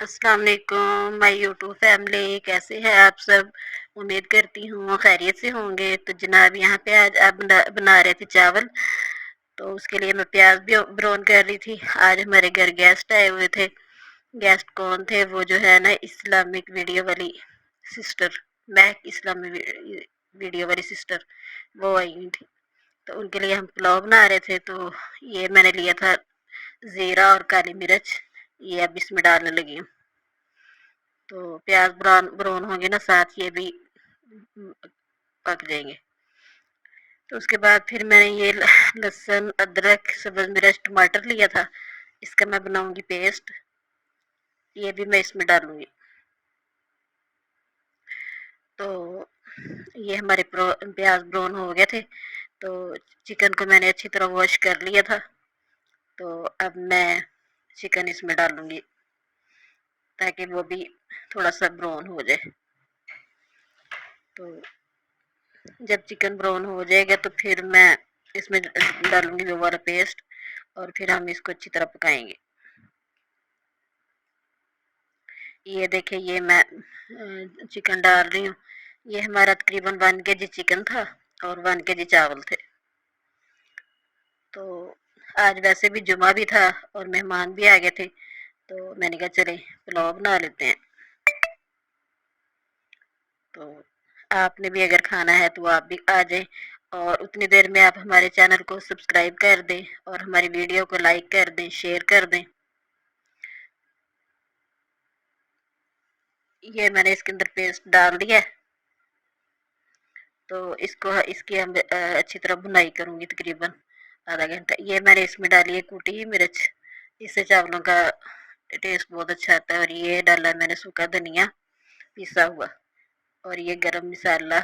अस्सलाम वालेकुम my YouTube family, कैसे हैं आप सब। उम्मीद करती हूँ खैरियत से होंगे। तो जनाब यहाँ पे आज आप बना रहे थे चावल। तो उसके लिए मैं प्याज भी ब्राउन कर रही थी। आज हमारे घर गेस्ट आए हुए थे। गेस्ट कौन थे? वो जो है ना इस्लामिक वीडियो वाली सिस्टर, महक इस्लामी वीडियो वाली सिस्टर, वो आई हुई थी। तो उनके लिए हम पुलाव बना रहे थे। तो ये मैंने लिया था ज़ीरा और काली मिर्च, ये अब इसमें डालने लगी हूँ। तो प्याज ब्राउन ब्राउन होंगे ना, साथ ये भी पक जाएंगे। तो उसके बाद फिर मैंने ये लहसुन, अदरक, सब्ज मिर्च, टमाटर लिया था। इसका मैं बनाऊंगी पेस्ट, ये भी मैं इसमें डालूंगी। तो ये हमारे प्याज ब्राउन हो गए थे। तो चिकन को मैंने अच्छी तरह वॉश कर लिया था। तो अब मैं चिकन इसमें डालूंगी ताकि वो भी थोड़ा सा ब्राउन हो जाए। तो जब चिकन ब्राउन हो जाएगा तो फिर मैं इसमें डालूंगी वो वाला पेस्ट, और फिर हम इसको अच्छी तरह पकाएंगे। ये देखिए, ये मैं चिकन डाल रही हूँ। ये हमारा तकरीबन 1 kg चिकन था और 1 kg चावल थे। तो आज वैसे भी जुमा भी था और मेहमान भी आ गए थे। तो मैंने कहा चले पुलाव बना लेते हैं। तो आपने भी अगर खाना है तो आप भी आ जाएं, और उतनी देर में आप हमारे चैनल को सब्सक्राइब कर दें और हमारी वीडियो को लाइक कर दें, शेयर कर दें। ये मैंने इसके अंदर पेस्ट डाल दिया। तो इसकी हम अच्छी तरह भुनाई करूंगी तकरीबन आधा घंटा। ये मैंने इसमें डाली है कूटी हुई मिर्च, इससे चावलों का टेस्ट बहुत अच्छा आता है। और ये डाला मैंने सूखा धनिया पिसा हुआ, और ये गरम मसाला,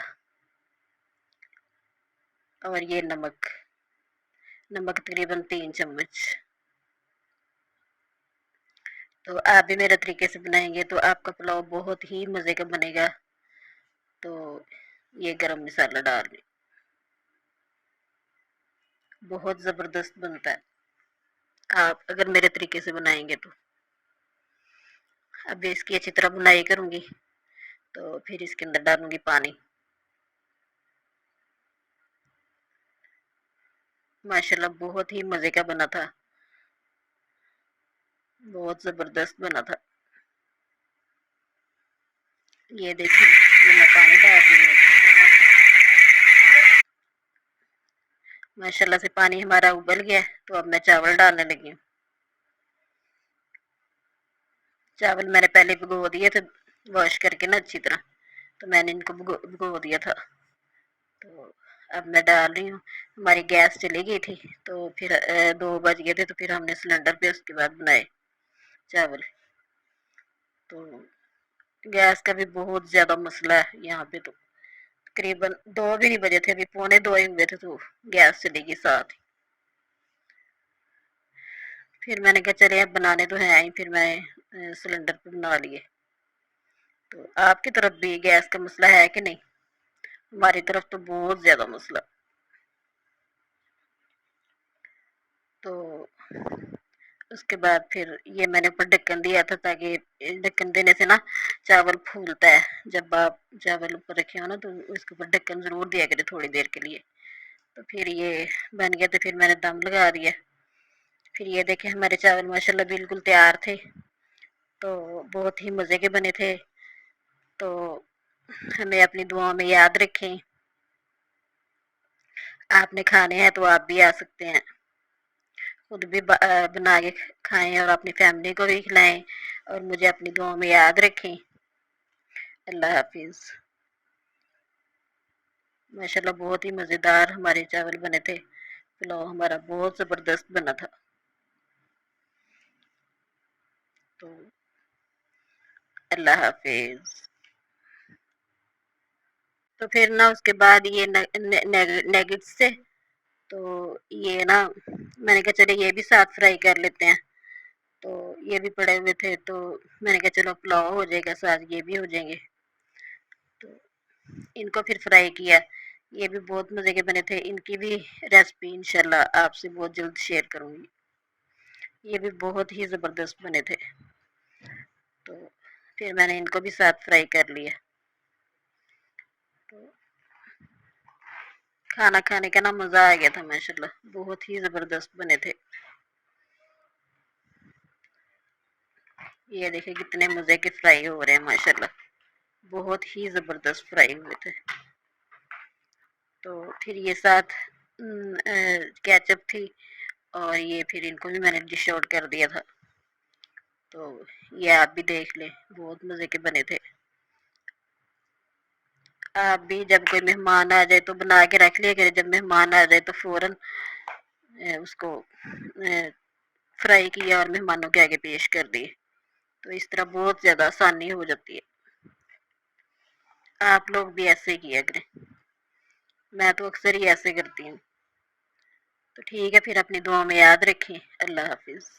और ये नमक तकरीबन 3 चम्मच। तो आप भी मेरे तरीके से बनाएंगे तो आपका पुलाव बहुत ही मज़े का बनेगा। तो ये गरम मसाला डाल दें, बहुत ज़बरदस्त बनता है आप अगर मेरे तरीके से बनाएंगे तो। अब इसकी अच्छी तरह बुनाई करूंगी। तो फिर इसके अंदर डालूंगी पानी। माशाल्लाह बहुत ही मज़े का बना था, बहुत ज़बरदस्त बना था। ये देखिए, ये मैं पानी डाल रही हूँ। माशाल्लाह से पानी हमारा उबल गया। तो अब मैं चावल डालने लगी हूँ। चावल मैंने पहले भिगो दिए थे वॉश करके ना अच्छी तरह। तो मैंने इनको भिगो दिया था। तो अब मैं डाल रही हूँ। हमारी गैस चली गई थी, तो फिर 2 बज गए थे। तो फिर हमने सिलेंडर पे उसके बाद बनाए चावल। तो गैस का भी बहुत ज़्यादा मसला है यहाँ पे। तो तकरीबन 2 भी नहीं बजे थे, अभी पौने 2 ही हुए थे तो गैस चली गई साथ ही। फिर मैंने कहा चले अब बनाने तो हैं ही, फिर मैं सिलेंडर पे बना लिए। तो आपकी तरफ भी गैस का मसला है कि नहीं? हमारी तरफ तो बहुत ज़्यादा मसला। तो उसके बाद फिर ये मैंने ऊपर ढक्कन दिया था, ताकि ढक्कन देने से ना चावल फूलता है। जब आप चावल ऊपर रखे हो ना तो उसके ऊपर ढक्कन ज़रूर दिया करें थोड़ी देर के लिए। तो फिर ये बन गया, तो फिर मैंने दम लगा दिया। फिर ये देखें, हमारे चावल माशाल्लाह बिल्कुल तैयार थे। तो बहुत ही मज़े के बने थे। तो हमें अपनी दुआओं में याद रखें। आपने खाने हैं तो आप भी आ सकते हैं, खुद भी बना के खाएं और अपनी फैमिली को भी खिलाएं, और मुझे अपनी दुआओं में याद रखें। अल्लाह हाफिज़। माशाल्लाह बहुत ही मज़ेदार हमारे चावल बने थे। पुलाव हमारा बहुत ज़बरदस्त बना था। तो अल्लाह हाफिज़। तो फिर ना उसके बाद ये नेगेट्स थे। तो ये ना मैंने कहा चले ये भी साथ फ्राई कर लेते हैं। तो ये भी पड़े हुए थे। तो मैंने कहा चलो पुलाव हो जाएगा, साथ ये भी हो जाएंगे। तो इनको फिर फ्राई किया। ये भी बहुत मज़े के बने थे। इनकी भी रेसिपी इंशाल्लाह आपसे बहुत जल्द शेयर करूँगी। ये भी बहुत ही ज़बरदस्त बने थे। तो फिर मैंने इनको भी साथ फ्राई कर लिया। तो खाना खाने का ना मज़ा आ गया था माशाल्लाह, बहुत ही ज़बरदस्त बने थे। ये देखिए कितने मज़े के फ्राई हो रहे हैं माशाल्लाह, बहुत ही ज़बरदस्त फ्राई हुए थे। तो फिर ये साथ केचप थी और ये फिर इनको भी मैंने डिश आउट कर दिया था। तो ये आप भी देख लें, बहुत मज़े के बने थे। आप भी जब कोई मेहमान आ जाए तो बना के रख लिया करें, जब मेहमान आ जाए तो फ़ौरन उसको फ्राई किया और मेहमानों के आगे पेश कर दिए। तो इस तरह बहुत ज़्यादा आसानी हो जाती है। आप लोग भी ऐसे ही किया करें, मैं तो अक्सर ही ऐसे करती हूँ। तो ठीक है, फिर अपनी दुआ में याद रखें। अल्लाह हाफिज़।